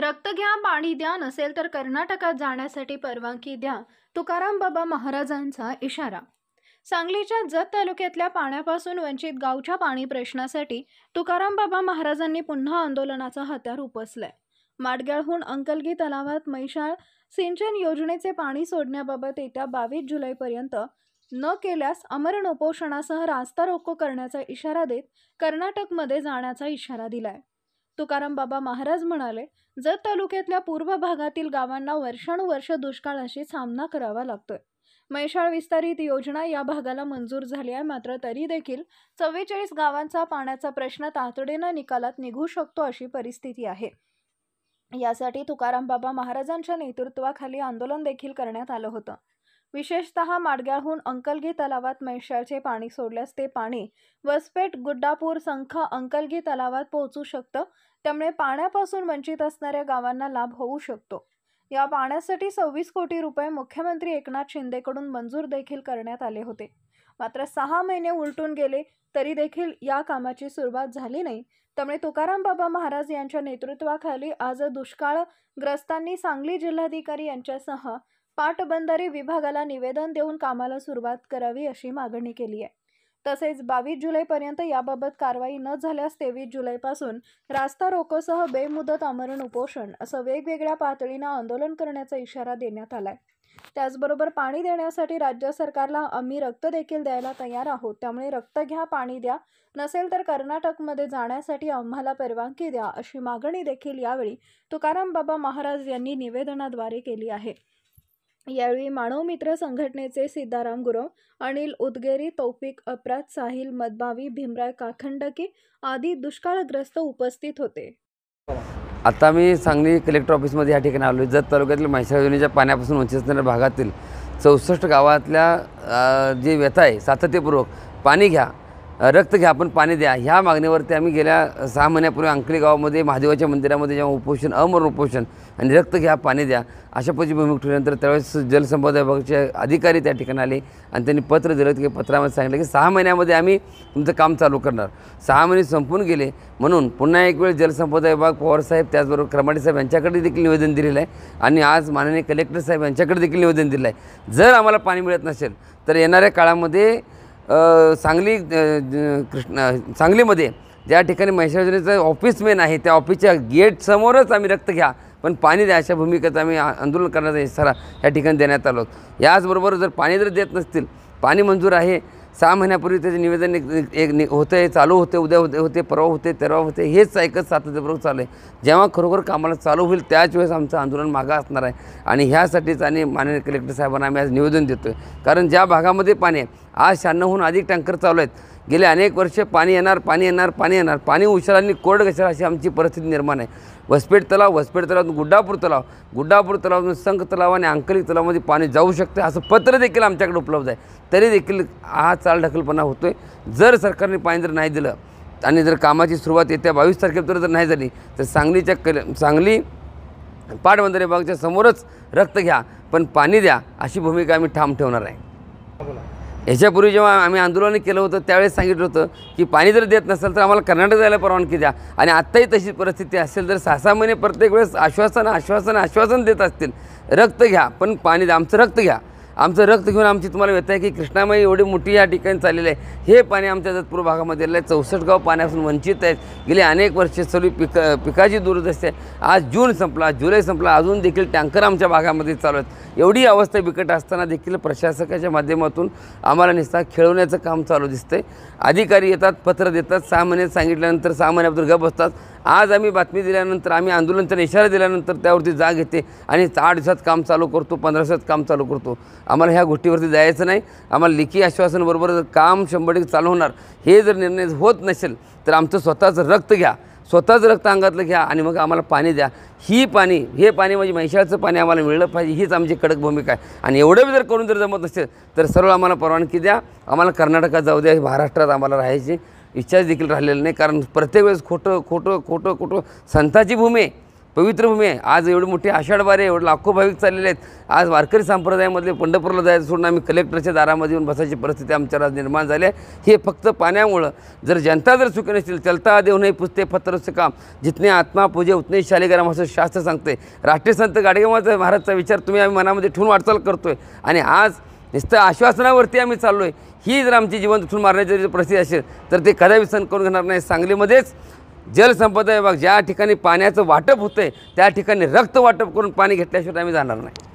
रक्त घ्या पाणी द्या, नसेल तर कर्नाटकात जाण्यासाठी परवानगी द्या, तुकाराम बाबा महाराजांचा इशारा। सांगलीच्या जत तालुक्यातल्या पाण्यापासून वंचित गावच्या पाणी प्रश्नासाठी तुकाराम बाबा महाराजांनी पुन्हा आंदोलनाचा हत्यार उपसलंय। माडगाळहून अंकलगी तलावात मैशाळ सिंचन योजनेचे पाणी सोडण्याबाबत येत्या 22 जुलैपर्यंत न केल्यास आमरण उपोषणासह रास्ता रोको करण्याचा इशारा देत कर्नाटकमध्ये जाण्याचा इशारा दिलाय। तुकाराम बाबा महाराज म्हणाले, जत तालुक्यातल्या पूर्व भागातील गावांना वर्षानुवर्ष दुष्काळाशी सामना करावा लागतोय। मैशाळ विस्तारित योजना या भागाला मंजूर झाली आहे, मात्र तरी देखील 44 गावांचा पाण्याचा प्रश्न तातडीने निकालात निघू शकतो अशी परिस्थिती आहे। यासाठी तुकाराम बाबा महाराजांच्या नेतृत्वाखाली आंदोलन देखील करण्यात आलं होतं। विशेषतः माडगाळहून अंकलगी तलावात मैशाळचे पाणी सोडल्यास ते पाणी वसपेट, गुड्डापूर, संख, अंकलगी तलावात पोहोचू शकतं। त्यामुळे पाण्यापासून वंचित असणाऱ्या गावांना लाभ होऊ शकतो। या पाण्यासाठी 26 कोटी रुपये मुख्यमंत्री एकनाथ शिंदेकडून मंजूर देखील करण्यात आले होते, मात्र 6 महिने उलटून गेले तरी देखील या कामाची सुरुवात झाली नाही। त्यामुळे तुकाराम बाबा महाराज यांच्या नेतृत्वाखाली आज दुष्काळग्रस्तांनी सांगली जिल्हाधिकारी यांच्यासह पाटबंधारे विभागाला निवेदन देऊन कामाला सुरुवात करावी अशी मागणी केली आहे। तसेच 22 जुलैपर्यंत याबाबत कारवाई न झाल्यास 23 जुलैपासून रास्ता रोकोसह बेमुदत आमरण उपोषण असं वेगवेगळ्या पातळीनं आंदोलन करण्याचा इशारा देण्यात आलाय। त्याचबरोबर पाणी देण्यासाठी राज्य सरकारला आम्ही रक्त देखील द्यायला तयार आहोत, त्यामुळे रक्त घ्या पाणी द्या, नसेल तर कर्नाटकमध्ये जाण्यासाठी आम्हाला परवानगी द्या अशी मागणी देखील यावेळी तुकाराम बाबा महाराज यांनी निवेदनाद्वारे केली आहे। यावेळी मानव मित्र संघटनेचे सिद्धाराम गुरव, अनिल उदगेरी, तौफिक अपरात, साहिल मदबावी, भीमराय काखंडकी आदी दुष्काळग्रस्त उपस्थित होते। आता मी सांगली कलेक्टर ऑफिसमध्ये या ठिकाणी आलो। जत तालुक्यातील मैशाळ योजनेच्या पाण्यापासून वंचित असणाऱ्या भागातील 64 गावातल्या जे व्यथा आहे, सातत्यपूर्वक पाणी घ्या, रक्त घ्या पण पाणी द्या, ह्या मागणीवरती आम्ही गेल्या 6 महिन्यापूर्वी अंकली गावामध्ये महादेवाच्या मंदिरामध्ये जेव्हा उपोषण, अमरण उपोषण आणि रक्त घ्या पाणी द्या अशा पद्धतीची भूमिका ठेवल्यानंतर त्यावेळेस जलसंपदा विभागाचे अधिकारी त्या ठिकाणी आले आणि त्यांनी पत्र दिलं की पत्रामध्ये सांगितलं की 6 महिन्यामध्ये आम्ही तुमचं काम चालू करणार। 6 महिने संपून गेले म्हणून पुन्हा एक वेळ जलसंपदा विभाग, पवारसाहेब, त्याचबरोबर क्रमाटे साहेब यांच्याकडे देखील निवेदन दिलेलं आहे आणि आज माननीय कलेक्टर साहेब यांच्याकडे देखील निवेदन दिलं आहे। जर आम्हाला पाणी मिळत नसेल तर येणाऱ्या काळामध्ये सांगलीमध्ये ज्या ठिकाणी मैशाळ योजनेचं ऑफिस मेन आहे त्या ऑफिसच्या गेट समोरच आम्ही रक्त घ्या पण पाणी द्या अशा भूमिकेत आम्ही आंदोलन करण्याचा इशारा या ठिकाणी देण्यात आलो। याचबरोबर जर पाणी जर देत नसतील, पाणी मंजूर आहे, 6 महिन्यापूर्वी त्याचे निवेदन एक होतं आहे, चालू होते, उद्या होते, परवा होते, तेरवा होते, हेच ऐकत सातत्यपूर्वक चालू आहे। जेव्हा खरोखर कामाला चालू होईल त्याच वेळेस आमचं आंदोलन मागं असणार आहे आणि ह्यासाठीच आणि माननीय कलेक्टर साहेबांना आम्ही आज निवेदन देतो आहे। कारण ज्या भागामध्ये पाणी आहे, आज 96हून अधिक टँकर चालू आहेत, गेले अनेक वर्ष पाणी येणार, पाणी उशिराने कोरड कशाला अशी आमची परिस्थिती निर्माण आहे। वसपेट तलावातून गुड्डापूर तलावातून संख तलाव आणि अंकली तलावामध्ये पाणी जाऊ शकते असं पत्र देखील आमच्याकडे उपलब्ध आहे। तरी देखील हा चालढकलपणा होतो आहे। जर सरकारने पाणी जर नाही दिलं आणि जर कामाची सुरुवात येत्या 22 तारखेपर्यंत जर नाही झाली तर सांगली पाटबंधारे विभागाच्या समोरच रक्त घ्या पण पाणी द्या अशी भूमिका आम्ही ठाम ठेवणार आहे। याच्यापूर्वी जेव्हा आम्ही आंदोलन केलं होतं त्यावेळेस सांगितलं होतं की पाणी जर देत नसेल तर आम्हाला कर्नाटक जायला परवानगी द्या आणि आत्ताही तशी परिस्थिती असेल तर 6-6 महिने प्रत्येक वेळेस आश्वासन देत असतील, रक्त घ्या पण पाणी द्या, आमचं रक्त घेऊन आमची तुम्हाला व्यथा आहे की कृष्णामाई एवढी मोठी या ठिकाणी चाललेली आहे। हे पाणी आमच्या जतपूर भागामध्ये आलेलं आहे। 64 गाव पाण्यापासून वंचित आहेत, गेले अनेक वर्षे सगळी पिकाची दुर्दशा आहे। आज जून संपला, जुलै संपला, अजून देखील टँकर आमच्या भागामध्ये चालू आहेत। एवढी अवस्था बिकट असताना देखील प्रशासकाच्या माध्यमातून आम्हाला निस्ता खेळवण्याचं काम चालू दिसतंय। अधिकारी येतात, पत्र देतात, 6 महिने सांगितल्यानंतर 6 महिन्याबद्दल गप बसतात। आज आम्ही बातमी दिल्यानंतर, आम्ही आंदोलनाचा इशारा दिल्यानंतर त्यावरती जाग येते आणि 8 दिवसात काम चालू करतो, 15 दिवसात काम चालू करतो। आम्हाला ह्या गोष्टीवरती जायचं नाही। आम्हाला लेखी आश्वासनाबरोबर जर काम 100% चालू होणार हे जर निर्णय होत नसेल तर आमचं स्वतःचं रक्त घ्या, स्वतःच रक्त अंगातलं घ्या आणि मग आम्हाला पाणी द्या। हे पाणी म्हणजे मैशाळचं पाणी आम्हाला मिळलं पाहिजे, हीच आमची कडक भूमिका आहे। आणि एवढं जर करून जर जमत नसेल तर सरळ आम्हाला परवानगी द्या, आम्हाला कर्नाटकात जाऊ द्या, महाराष्ट्रात आम्हाला राहायची इच्छा देखील राहिलेली नाही। कारण प्रत्येक वेळेस खोटं संताची भूमी पवित्र भूमी आहे. आज एवढी मोठी आषाढ वारी आहे, एवढे लाखो भाविक चाललेले आहेत. आज वारकरी संप्रदायामधले पंढरपूरला जायचं सोडून आम्ही कलेक्टरच्या दारामध्ये येऊन बसायची परिस्थिती आमच्यावर आज निर्माण झाली आहे. हे फक्त पाण्यामुळं. जर जनता जर सुखी नसतील, चलता देव नाही पुजते पत्र से काम, जितने आत्मा पूजे उतने शालिग्राम असं शास्त्र सांगते. राष्ट्रीय संत गाडगेबाबा महाराजचा विचार तुम्ही आम्ही मनामध्ये ठेवून वाटचाल करतोय आणि आज नुसतं आश्वासनावरती आम्ही चाललो आहे. ही जर आमची जीवन उठून मारण्याची जर परिस्थिती असेल तर ते कदापि सहन करून घेणार नाही. सांगलीमध्येच जलसंपदा विभाग ज्या ठिकाणी पाण्याचं वाटप होतं आहे त्या ठिकाणी रक्त वाटप करून पाणी घेतल्याशिवाय आम्ही जाणार नाही.